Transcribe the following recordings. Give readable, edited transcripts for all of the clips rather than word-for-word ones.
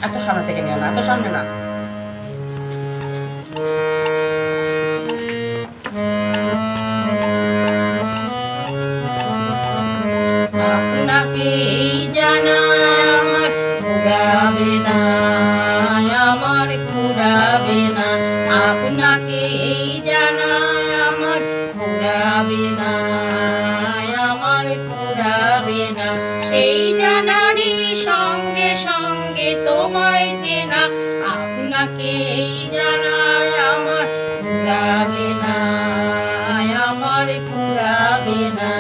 এত সামনে থেকে নিও না, এত সামনে না। আপনাকে জানা আমার ফুরাবে না, আমার ফুরাবে না। আপনাকে জানা আমার ফুরাবে না, আমার ফুরাবে না। সেই জানারই সঙ্গে সঙ্গে তোমায় চেনা, আপনাকে জানা আমার ফুরাবে না, আমার ফুরাবে না।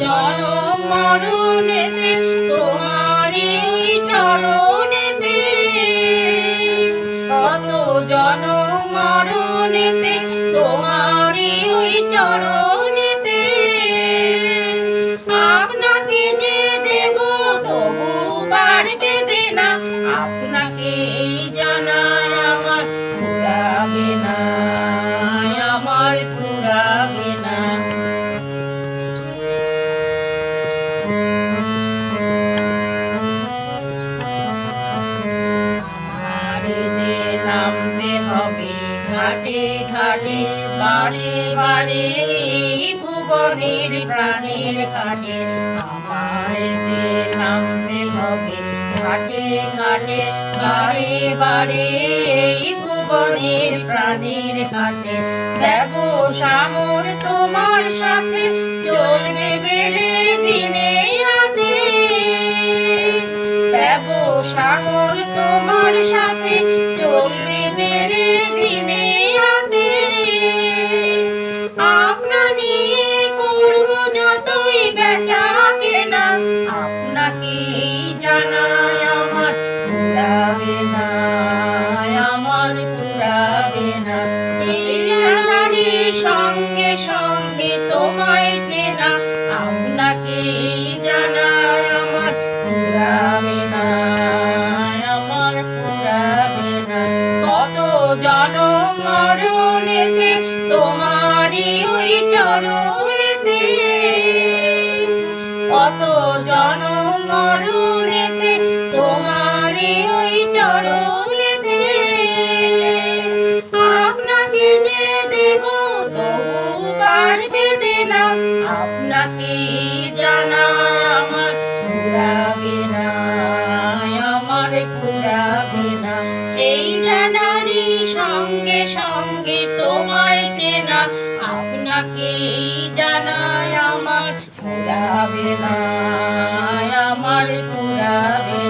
জনম মরণেতে তোমারই ওই চরণেতে, কত জনম মরণেতে তোমারই ওই চরণেতে। আপনাকে যে দেব তবু পারবে না, আপনাকে জানায় আমার ফুরাবে না, আমার ফুরাবে না। নামতে হবে ঘাটে ঘাটে, বারে বারে ভুবনের প্রাণের ঘাটে। আমার যে নামতে হবে ঘাটে ঘাটে, বারে বারে ভুবনের প্রাণের ঘাটে। ব্যবসা মোর তোমার সাথে চলবে বেড়ে দিনে রাতে, ব্যবসা মোর তোমার সাথে চলবে বেড়ে দিনে রাতে। আপনা নিয়ে করব যতই বেচা কেনা, আপনাকে জানায় আমার ফুরাবে না, আমার ফুরাবে না। এই জানারই সঙ্গে সঙ্গে তোমায় চেনা, আপনাকে জানায় আমার ফুরাবে না, আমার ফুরাবে না। কত জনম মরণেতে তোমারই ওই চরণেতে, কত জনম মরণেতে তোমারই ওই চরণেতে। আপনাকে যে দেব তবু পারবে না, আপনাকে জানা আমার ফুরাবে না, আমার ফুরাবে না। সেই জানারই সঙ্গে সঙ্গে তোমায় চেনা, আপনাকে জানায় আমার ফুরাবে না, আমার ফুরাবে